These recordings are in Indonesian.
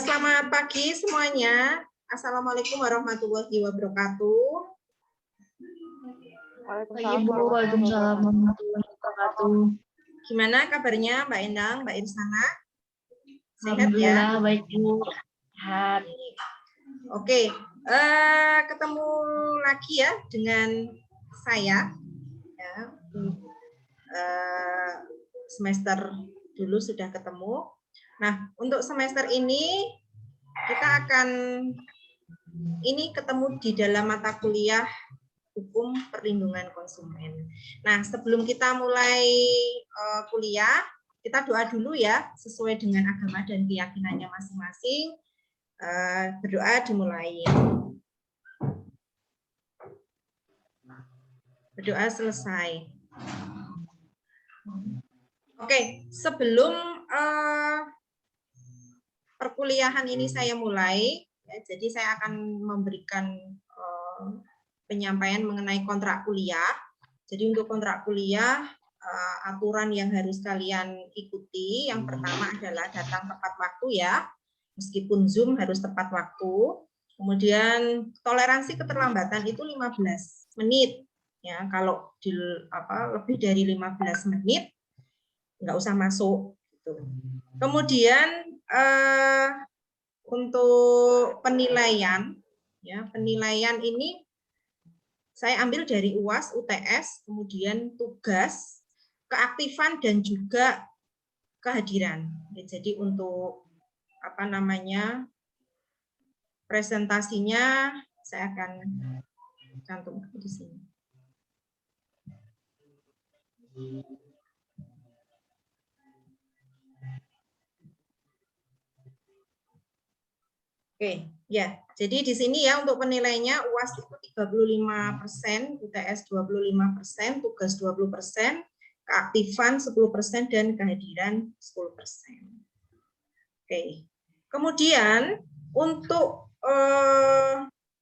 Selamat pagi semuanya. Assalamualaikum warahmatullahi wabarakatuh. Waalaikumsalam warahmatullahi wabarakatuh. Gimana kabarnya Mbak Endang, Mbak Irsana? Sehat Alhamdulillah, ya? baik Bu. Sehat. Oke, ketemu lagi ya dengan saya. Ya. Semester dulu sudah ketemu. Nah, untuk semester ini kita akan ketemu di dalam mata kuliah Hukum Perlindungan Konsumen. Nah, sebelum kita mulai kuliah, kita doa dulu ya, sesuai dengan agama dan keyakinannya masing-masing. Berdoa dimulai. Berdoa selesai. Oke, sebelum perkuliahan ini saya mulai, ya, jadi saya akan memberikan penyampaian mengenai kontrak kuliah. Jadi untuk kontrak kuliah, aturan yang harus kalian ikuti, yang pertama adalah datang tepat waktu ya, meskipun Zoom harus tepat waktu. Kemudian toleransi keterlambatan itu 15 menit. Ya, kalau lebih dari 15 menit, nggak usah masuk. Gitu. Kemudian untuk penilaian, ya penilaian ini saya ambil dari UAS, UTS, kemudian tugas, keaktifan dan juga kehadiran. Ya, jadi untuk presentasinya saya akan cantumkan di sini. Oke, ya. Jadi di sini ya untuk penilainya UAS itu 35%, UTS 25%, tugas 20%, keaktifan 10% dan kehadiran 10%. Oke. Kemudian untuk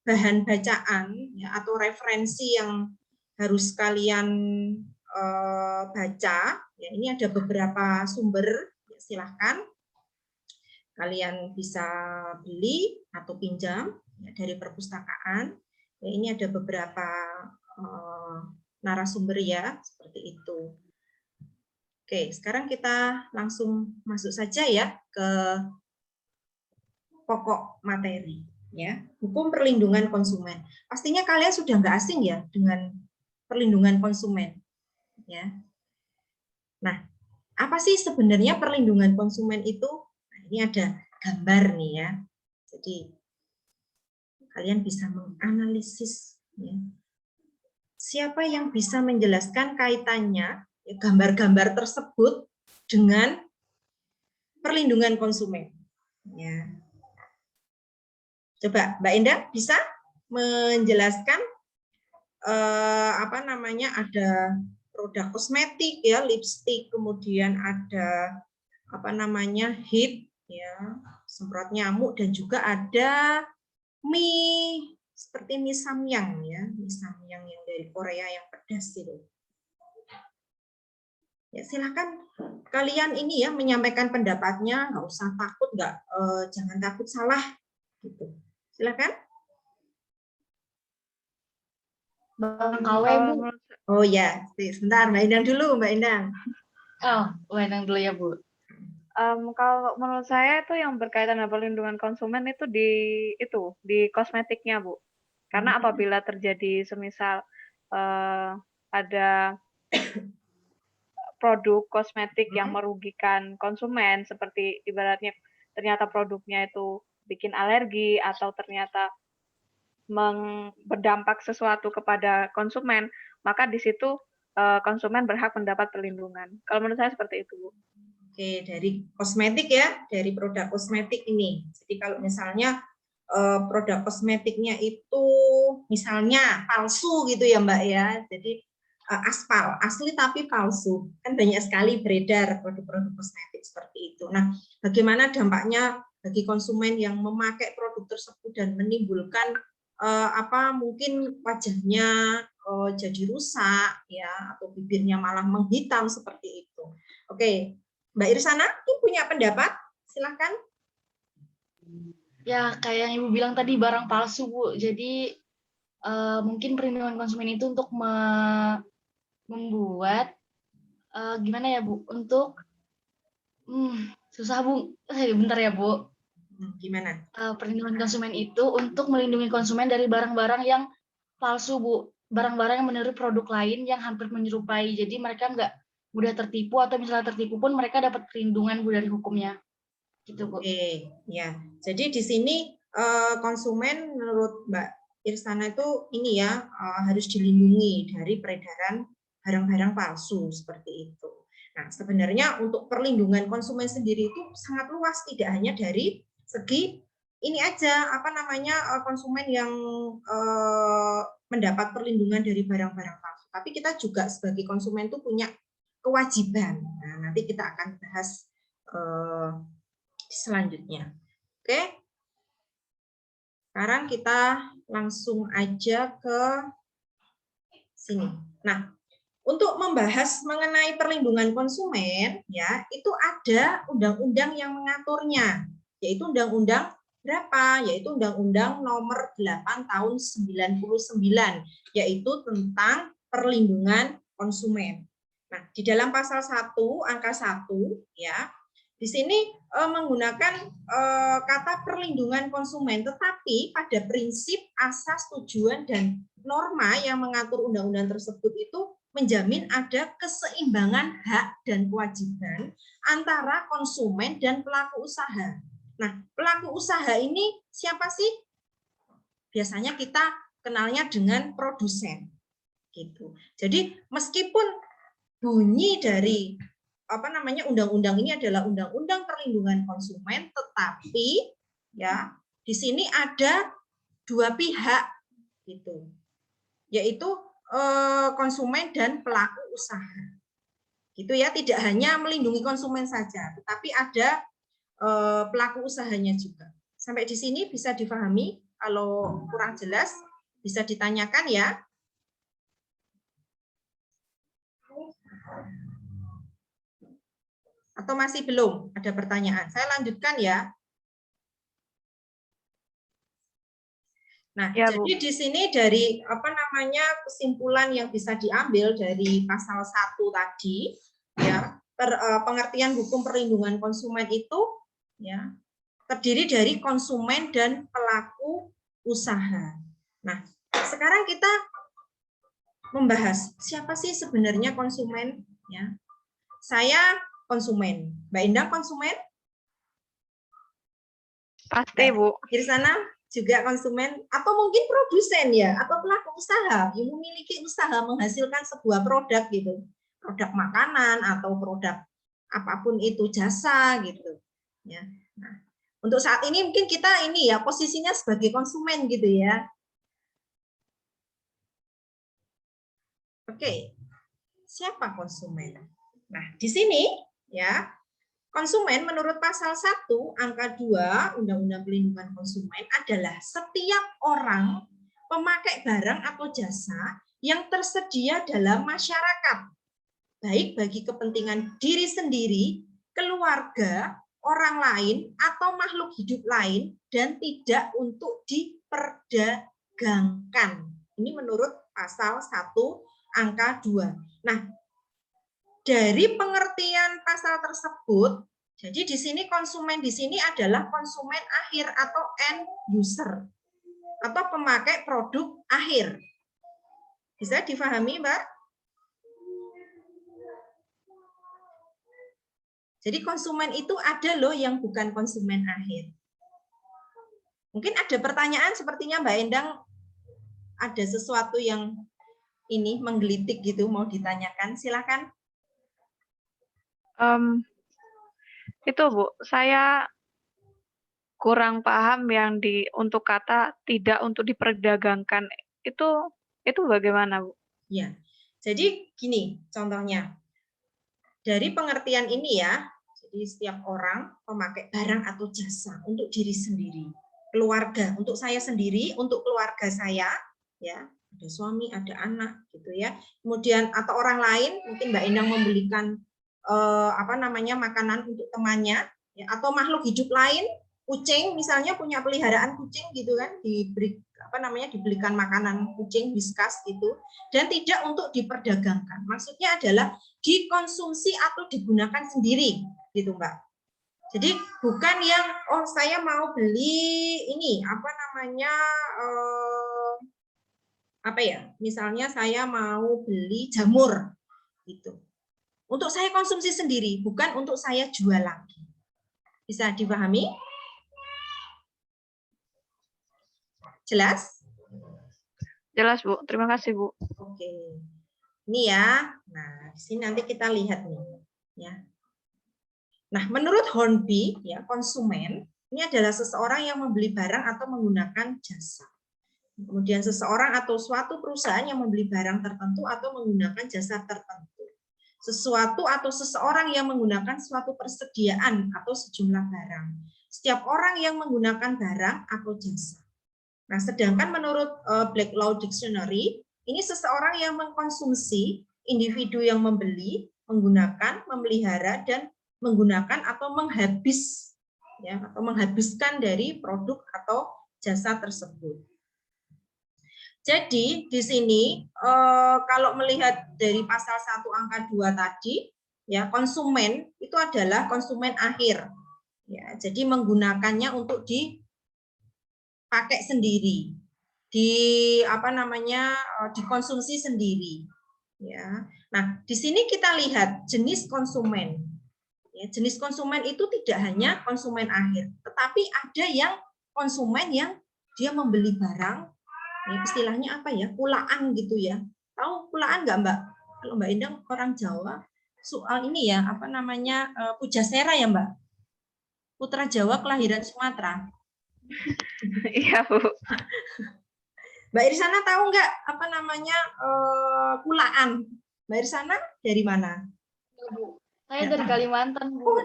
bahan bacaan ya, atau referensi yang harus kalian baca, ya ini ada beberapa sumber, ya, silahkan. Kalian bisa beli atau pinjam ya, dari perpustakaan. Ya, ini ada beberapa narasumber ya, seperti itu. Oke, sekarang kita langsung masuk saja ya ke pokok materi. Ya, hukum perlindungan konsumen. Pastinya kalian sudah nggak asing ya dengan perlindungan konsumen. Ya. Nah, apa sih sebenarnya perlindungan konsumen itu? Ini ada gambar nih ya. Jadi kalian bisa menganalisis ya. Siapa yang bisa menjelaskan kaitannya ya, gambar-gambar tersebut dengan perlindungan konsumen. Ya. Coba Mbak Indah bisa menjelaskan ada produk kosmetik ya, lipstik, kemudian ada HIT ya, semprot nyamuk, dan juga ada mie seperti mie samyang ya, mie samyang yang dari Korea yang pedas itu. Ya, silakan kalian ini ya menyampaikan pendapatnya, nggak usah takut, jangan takut salah gitu. Silakan. Bang Kawe, Bu. Oh ya, sebentar Mbak Endang dulu, Mbak Endang. Oh, Mbak Endang dulu ya, Bu. Kalau menurut saya itu yang berkaitan dengan perlindungan konsumen itu di kosmetiknya, Bu. Karena apabila terjadi semisal ada produk kosmetik yang merugikan konsumen, seperti ibaratnya ternyata produknya itu bikin alergi atau ternyata berdampak sesuatu kepada konsumen, maka di situ konsumen berhak mendapat perlindungan. Kalau menurut saya seperti itu, Bu. Oke, dari kosmetik ya, dari produk kosmetik ini. Jadi kalau misalnya produk kosmetiknya itu misalnya palsu gitu ya Mbak ya, jadi aspal, asli tapi palsu. Kan banyak sekali beredar produk-produk kosmetik seperti itu. Nah, bagaimana dampaknya bagi konsumen yang memakai produk tersebut dan menimbulkan mungkin wajahnya jadi rusak ya, atau bibirnya malah menghitam seperti itu. Oke. Mbak Irsana, punya pendapat? Silahkan. Ya, kayak yang Ibu bilang tadi barang palsu, Bu. Jadi mungkin perlindungan konsumen itu untuk membuat gimana ya, Bu? Untuk susah, Bu. Bentar ya, Bu. Gimana? Perlindungan konsumen itu untuk melindungi konsumen dari barang-barang yang palsu, Bu. Barang-barang yang meniru produk lain yang hampir menyerupai. Jadi mereka nggak mudah tertipu, atau misalnya tertipu pun mereka dapat perlindungan, Bu, dari hukumnya. Gitu, Bu. Oke, ya. Jadi di sini konsumen menurut Mbak Irsana itu ini ya harus dilindungi dari peredaran barang-barang palsu seperti itu. Nah, sebenarnya untuk perlindungan konsumen sendiri itu sangat luas, tidak hanya dari segi ini aja apa namanya konsumen yang mendapat perlindungan dari barang-barang palsu, tapi kita juga sebagai konsumen itu punya kewajiban. Nah, nanti kita akan bahas selanjutnya. Oke. Sekarang kita langsung aja ke sini. Nah, untuk membahas mengenai perlindungan konsumen, ya, itu ada undang-undang yang mengaturnya, yaitu undang-undang berapa? Yaitu Undang-Undang Nomor 8 Tahun 99, yaitu tentang perlindungan konsumen. Nah, di dalam pasal 1 angka 1 ya, di sini menggunakan kata perlindungan konsumen, tetapi pada prinsip, asas, tujuan, dan norma yang mengatur undang-undang tersebut itu menjamin ada keseimbangan hak dan kewajiban antara konsumen dan pelaku usaha. Nah, pelaku usaha ini siapa sih? Biasanya kita kenalnya dengan produsen. Gitu. Jadi meskipun bunyi dari apa namanya undang-undang ini adalah undang-undang perlindungan konsumen, tetapi ya di sini ada dua pihak gitu, yaitu konsumen dan pelaku usaha gitu ya, tidak hanya melindungi konsumen saja, tetapi ada pelaku usahanya juga. Sampai di sini bisa difahami? Kalau kurang jelas bisa ditanyakan ya. Atau masih belum ada pertanyaan? Saya lanjutkan ya. Nah, Ya, jadi Bu. di sini dari apa namanya kesimpulan yang bisa diambil dari pasal 1 tadi, ya, pengertian hukum perlindungan konsumen itu ya terdiri dari konsumen dan pelaku usaha. Nah, sekarang kita membahas siapa sih sebenarnya konsumen ya. Saya konsumen. Mbak Indah konsumen? Pasti, Bu. Di sana juga konsumen atau mungkin produsen ya, atau pelaku usaha yang memiliki usaha menghasilkan sebuah produk gitu. Produk makanan atau produk apapun itu, jasa gitu. Ya. Nah, untuk saat ini mungkin kita ini ya posisinya sebagai konsumen gitu ya. Oke. Siapa konsumen? Nah, di sini ya konsumen menurut pasal 1 angka 2 Undang-Undang Perlindungan Konsumen adalah setiap orang pemakai barang atau jasa yang tersedia dalam masyarakat, baik bagi kepentingan diri sendiri, keluarga, orang lain, atau makhluk hidup lain, dan tidak untuk diperdagangkan. Ini menurut pasal 1 angka 2. Nah, dari pengertian pasal tersebut, jadi di sini konsumen di sini adalah konsumen akhir atau end user atau pemakai produk akhir. Bisa difahami, Mbak? Jadi konsumen itu ada loh yang bukan konsumen akhir. Mungkin ada pertanyaan sepertinya Mbak Endang ada sesuatu yang ini menggelitik gitu mau ditanyakan, silakan. Itu, Bu, saya kurang paham yang untuk kata tidak untuk diperdagangkan itu bagaimana, Bu? Ya, jadi gini contohnya. Dari pengertian ini ya, jadi setiap orang memakai barang atau jasa untuk diri sendiri, keluarga, untuk saya sendiri, untuk keluarga saya, ya, ada suami, ada anak, gitu ya. Kemudian atau orang lain, mungkin Mbak Endang membelikan apa namanya makanan untuk temannya, ya, atau makhluk hidup lain, kucing misalnya punya peliharaan kucing gitu kan, dibelikan makanan kucing Whiskas gitu, dan tidak untuk diperdagangkan. Maksudnya adalah dikonsumsi atau digunakan sendiri gitu Mbak. Jadi bukan yang saya mau beli ini misalnya saya mau beli jamur gitu. Untuk saya konsumsi sendiri, bukan untuk saya jual lagi. Bisa dipahami? Jelas? Jelas, Bu. Terima kasih, Bu. Oke. Ini ya. Nah, di sini nanti kita lihat nih, ya. Nah, menurut Hornby, ya, konsumen ini adalah seseorang yang membeli barang atau menggunakan jasa. Kemudian seseorang atau suatu perusahaan yang membeli barang tertentu atau menggunakan jasa tertentu. Sesuatu atau seseorang yang menggunakan suatu persediaan atau sejumlah barang. Setiap orang yang menggunakan barang atau jasa. Nah, sedangkan menurut Black Law Dictionary, ini seseorang yang mengkonsumsi, individu yang membeli, menggunakan, memelihara, dan menggunakan atau menghabiskan dari produk atau jasa tersebut. Jadi di sini kalau melihat dari pasal 1 angka 2 tadi, ya, konsumen itu adalah konsumen akhir. Ya, jadi menggunakannya untuk dipakai sendiri, dikonsumsi sendiri. Ya. Nah, di sini kita lihat jenis konsumen. Ya, jenis konsumen itu tidak hanya konsumen akhir, tetapi ada yang konsumen yang dia membeli barang, ya, istilahnya apa ya, kulaan gitu ya. Tahu kulaan nggak Mbak? Kalau Mbak Endang orang Jawa, soal ini ya, Pujasera ya Mbak? Putra Jawa kelahiran Sumatera. Iya, Bu. Mbak Irsana tahu nggak kulaan? Mbak Irsana dari mana? Saya dari Kalimantan, Bu.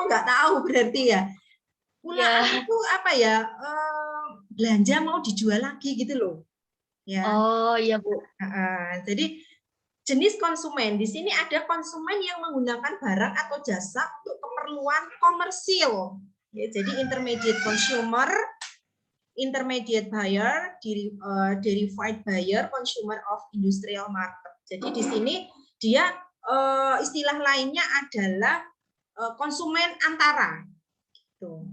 Nggak tahu berarti ya. Kulaan itu apa ya? Belanja mau dijual lagi gitu loh. Ya. Oh iya Bu. Jadi jenis konsumen di sini ada konsumen yang menggunakan barang atau jasa untuk keperluan komersil. Ya, jadi intermediate consumer, intermediate buyer, derived buyer, consumer of industrial market. Jadi di sini dia istilah lainnya adalah konsumen antara. Gitu.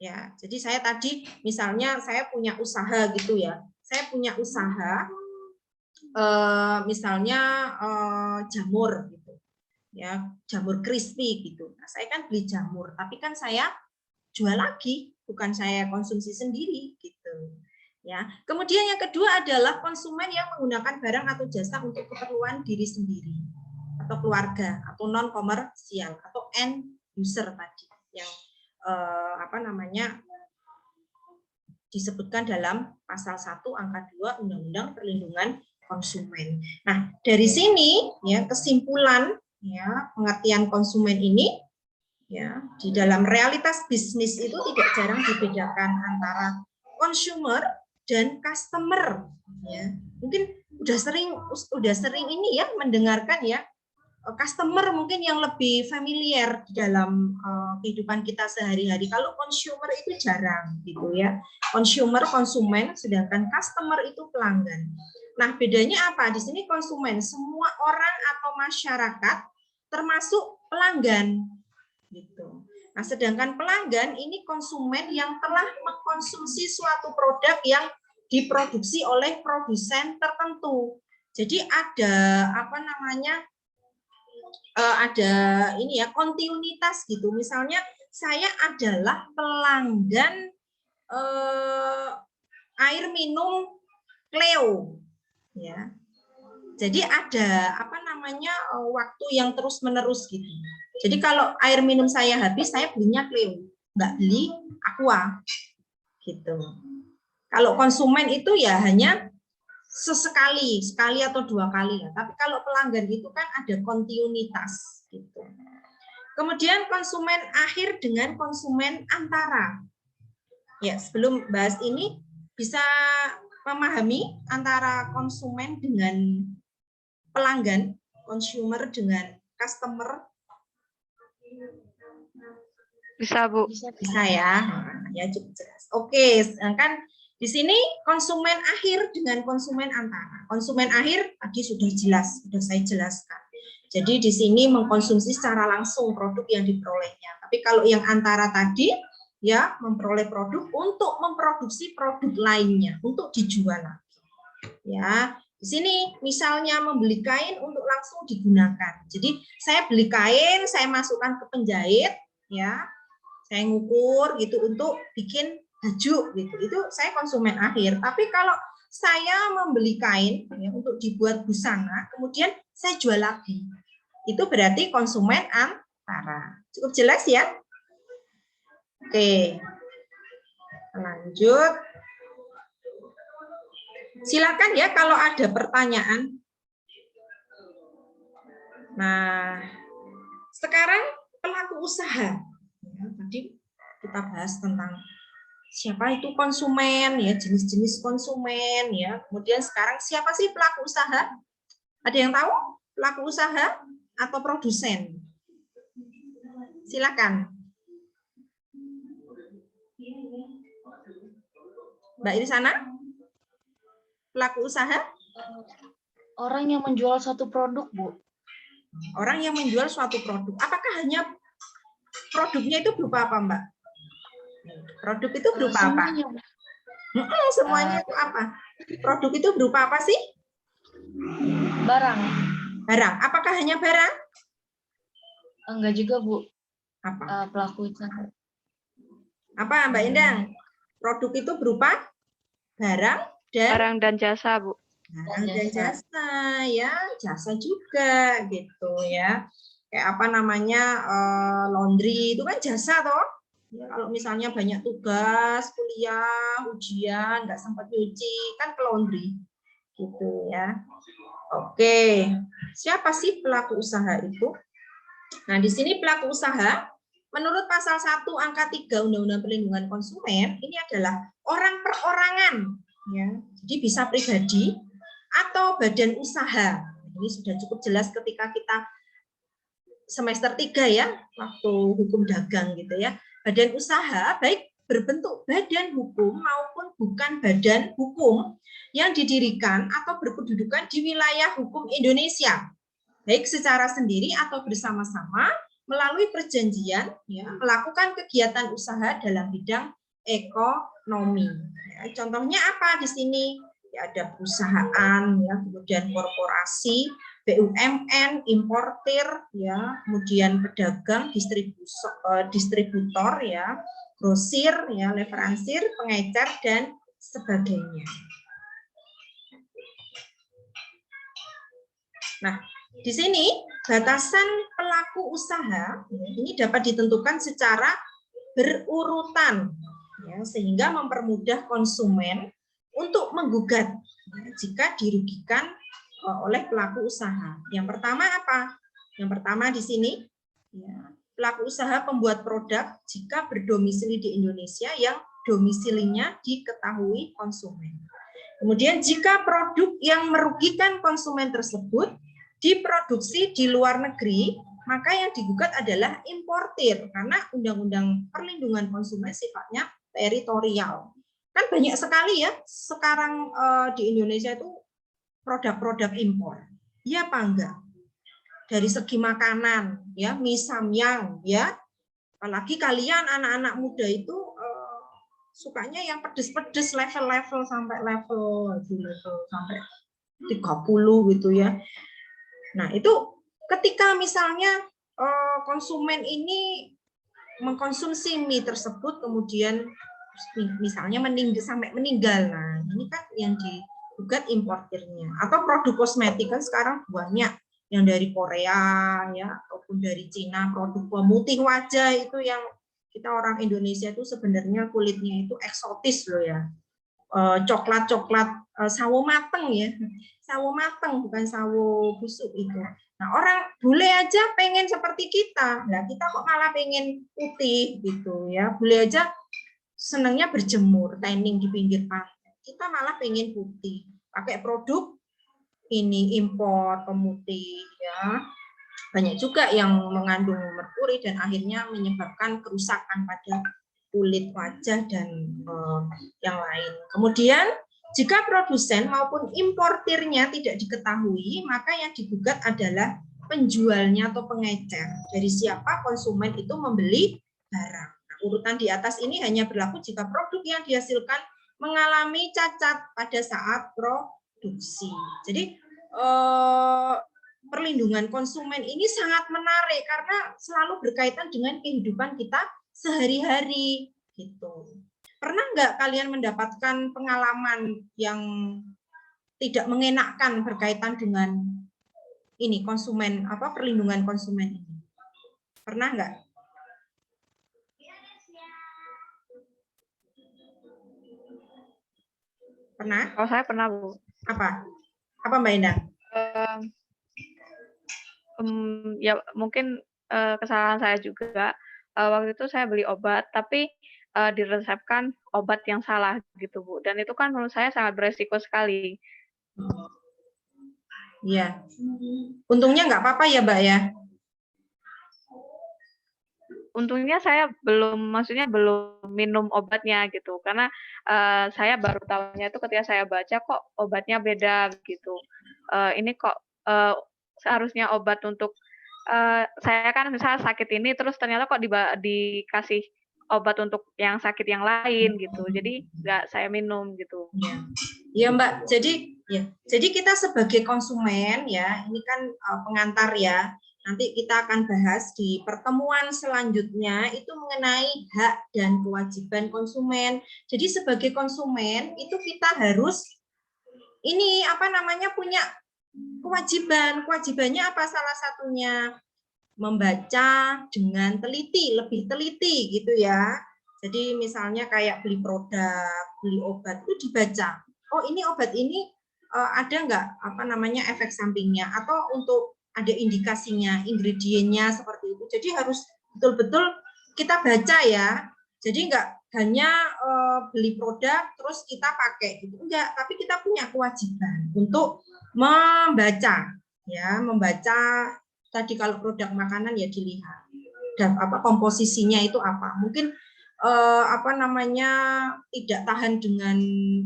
Ya, jadi saya tadi misalnya saya punya usaha gitu ya. Saya punya usaha misalnya jamur gitu. Ya, jamur crispy gitu. Nah, saya kan beli jamur, tapi kan saya jual lagi, bukan saya konsumsi sendiri gitu. Ya. Kemudian yang kedua adalah konsumen yang menggunakan barang atau jasa untuk keperluan diri sendiri atau keluarga atau non komersial atau end user tadi yang disebutkan dalam pasal 1 angka 2 Undang-Undang Perlindungan Konsumen. Nah, dari sini ya kesimpulan ya pengertian konsumen ini ya di dalam realitas bisnis itu tidak jarang dibedakan antara consumer dan customer ya. Mungkin udah sering ini ya mendengarkan ya customer mungkin yang lebih familiar di dalam kehidupan kita sehari-hari. Kalau consumer itu jarang gitu ya. Konsumen, sedangkan customer itu pelanggan. Nah, bedanya apa? Di sini konsumen, semua orang atau masyarakat termasuk pelanggan gitu. Nah, sedangkan pelanggan ini konsumen yang telah mengkonsumsi suatu produk yang diproduksi oleh produsen tertentu. Jadi ada ada ini ya kontinuitas gitu. Misalnya saya adalah pelanggan air minum Cleo ya. Jadi ada waktu yang terus-menerus gitu. Jadi kalau air minum saya habis, saya belinya Cleo, nggak beli Aqua gitu. Kalau konsumen itu ya hanya sekali atau 2 kali ya. Tapi kalau pelanggan itu kan ada kontinuitas gitu. Kemudian konsumen akhir dengan konsumen antara. Ya, sebelum bahas ini bisa memahami antara konsumen dengan pelanggan, consumer dengan customer. Bisa, Bu. Bisa ya, ya cukup jelas. Oke, sedangkan di sini konsumen akhir dengan konsumen antara. Konsumen akhir tadi sudah jelas, sudah saya jelaskan. Jadi di sini mengkonsumsi secara langsung produk yang diperolehnya. Tapi kalau yang antara tadi, ya memperoleh produk untuk memproduksi produk lainnya, untuk dijual lagi. Ya, di sini misalnya membeli kain untuk langsung digunakan. Jadi saya beli kain, saya masukkan ke penjahit, ya, saya ngukur gitu untuk bikin baju gitu. Itu saya konsumen akhir. Tapi kalau saya membeli kain ya, untuk dibuat busana, kemudian saya jual lagi. Itu berarti konsumen antara. Cukup jelas ya? Oke. Lanjut. Silakan ya kalau ada pertanyaan. Nah, sekarang pelaku usaha. Ya, tadi kita bahas tentang siapa itu konsumen, ya jenis-jenis konsumen, ya. Kemudian sekarang siapa sih pelaku usaha? Ada yang tahu? Pelaku usaha atau produsen? Silakan. Mbak Irisana? Pelaku usaha? Orang yang menjual satu produk, Bu. Orang yang menjual suatu produk. Apakah hanya produknya itu berupa apa, Mbak? Produk itu berupa apa? Semuanya itu apa? Produk itu berupa apa sih? Barang. Barang. Apakah hanya barang? Enggak juga, Bu. Apa? Pelaku usaha. Apa, Mbak Endang? Produk itu berupa barang dan jasa, Bu. Barang dan jasa, ya, jasa juga gitu ya. Kayak apa namanya, laundry itu kan jasa toh. Ya, kalau misalnya banyak tugas, kuliah, ujian, nggak sempat nyuci, kan ke laundry gitu ya. Oke, siapa sih pelaku usaha itu? Nah, di sini pelaku usaha menurut pasal 1 angka 3 Undang-Undang Perlindungan Konsumen ini adalah orang perorangan, ya. Jadi bisa pribadi atau badan usaha. Ini sudah cukup jelas ketika kita semester 3 ya, waktu hukum dagang gitu ya. Badan usaha baik berbentuk badan hukum maupun bukan badan hukum yang didirikan atau berkedudukan di wilayah hukum Indonesia, baik secara sendiri atau bersama-sama melalui perjanjian ya, melakukan kegiatan usaha dalam bidang ekonomi. Ya, contohnya apa di sini? Ya, ada perusahaan, ya, kemudian korporasi, BUMN, importir, ya, kemudian pedagang, distributor, ya, grosir, ya, leveransir, pengecer dan sebagainya. Nah, di sini batasan pelaku usaha ini dapat ditentukan secara berurutan, ya, sehingga mempermudah konsumen untuk menggugat ya, jika dirugikan oleh pelaku usaha. Yang pertama apa? Yang pertama di sini ya, pelaku usaha pembuat produk jika berdomisili di Indonesia yang domisilinya diketahui konsumen. Kemudian jika produk yang merugikan konsumen tersebut diproduksi di luar negeri, maka yang digugat adalah importir karena Undang-Undang Perlindungan Konsumen sifatnya teritorial. Kan banyak sekali ya sekarang di Indonesia itu produk-produk impor. Iya apa enggak? Dari segi makanan, ya, mie samyang, ya. Apalagi kalian anak-anak muda itu sukanya yang pedes-pedes level-level sampai level sampai 30 gitu ya. Nah, itu ketika misalnya konsumen ini mengkonsumsi mie tersebut kemudian misalnya sampai meninggal. Nah, ini kan yang digugat importirnya. Atau produk kosmetik kan sekarang banyak yang dari Korea ya ataupun dari Cina, produk pemutih wajah itu yang kita orang Indonesia itu sebenarnya kulitnya itu eksotis loh ya. Coklat-coklat sawo mateng ya. Sawo mateng bukan sawo busuk itu. Nah, orang bule aja pengen seperti kita. Nah, kita kok malah pengen putih gitu ya. Bule aja senangnya berjemur, tanning di pinggir pantai. Kita malah pengen putih. Pakai produk ini impor pemutih ya. banyak juga yang mengandung merkuri dan akhirnya menyebabkan kerusakan pada kulit, wajah, dan yang lain. Kemudian, jika produsen maupun importirnya tidak diketahui, maka yang digugat adalah penjualnya atau pengecer. Dari siapa konsumen itu membeli barang. Nah, urutan di atas ini hanya berlaku jika produk yang dihasilkan mengalami cacat pada saat produksi. Jadi, perlindungan konsumen ini sangat menarik karena selalu berkaitan dengan kehidupan kita sehari-hari gitu. Pernah nggak kalian mendapatkan pengalaman yang tidak mengenakan berkaitan dengan ini konsumen perlindungan konsumen ini? Pernah nggak? Pernah? Oh, saya pernah, Bu. Apa Mbak Indah? Ya mungkin kesalahan saya juga. Waktu itu saya beli obat, tapi diresepkan obat yang salah gitu, Bu. Dan itu kan menurut saya sangat beresiko sekali. Iya. Untungnya nggak apa-apa ya, Mbak ya? Untungnya saya belum minum obatnya gitu, karena saya baru tahunya itu ketika saya baca kok obatnya beda gitu. Ini kok seharusnya obat untuk saya kan misalnya sakit ini terus ternyata kok dikasih obat untuk yang sakit yang lain gitu. Jadi nggak saya minum gitu. Ya Mbak, jadi kita sebagai konsumen ya, ini kan pengantar ya. Nanti kita akan bahas di pertemuan selanjutnya itu mengenai hak dan kewajiban konsumen. Jadi sebagai konsumen itu kita harus punya kewajiban. Kewajibannya apa? Salah satunya membaca dengan teliti, lebih teliti gitu ya. Jadi misalnya kayak beli produk, beli obat itu dibaca. Oh, ini obat ini ada nggak efek sampingnya atau untuk ada indikasinya, ingredientnya seperti itu. Jadi harus betul-betul kita baca ya. Jadi nggak hanya beli produk terus kita pakai gitu, enggak. Tapi kita punya kewajiban untuk membaca, ya, membaca. Tadi kalau produk makanan ya dilihat dan komposisinya itu apa. Mungkin tidak tahan dengan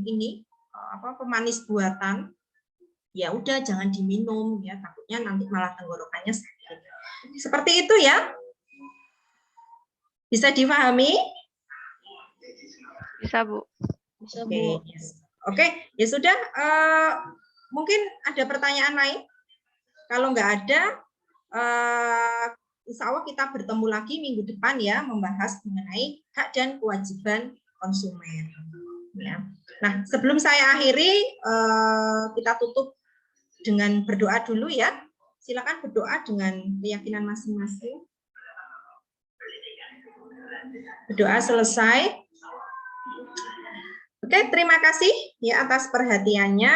ini pemanis buatan. Ya udah jangan diminum ya, takutnya nanti malah tenggorokannya sakit. Seperti itu ya. Bisa difahami? Bisa, Bu. Bisa, Bu. Oke, ya sudah. Mungkin ada pertanyaan lain? Kalau nggak ada, insya Allah kita bertemu lagi minggu depan ya, membahas mengenai hak dan kewajiban konsumen. Ya. Nah, sebelum saya akhiri, kita tutup dengan berdoa dulu ya. Silakan berdoa dengan keyakinan masing-masing. Berdoa selesai. Oke, terima kasih ya atas perhatiannya.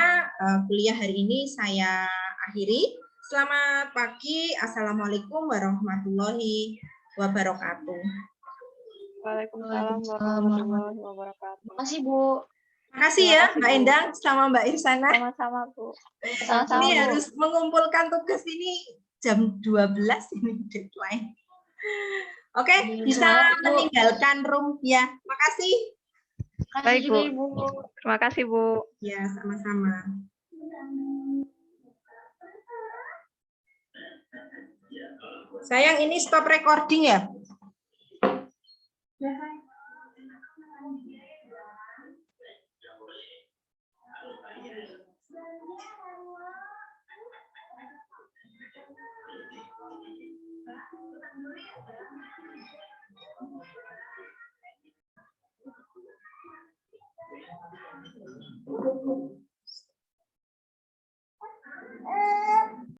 Kuliah hari ini saya akhiri. Selamat pagi. Assalamualaikum warahmatullahi wabarakatuh. Waalaikumsalam warahmatullahi wabarakatuh. Terima kasih, Bu. Terima kasih ya, Mbak Endang sama Mbak Irsana. Sama-sama, Bu. Ini harus mengumpulkan tugas ini jam 12 ini deadline. Oke, bisa meninggalkan room ya. Makasih. Baik, Bu. Terima kasih, Bu. Ya, sama-sama. Sayang, ini stop recording ya? Thank you.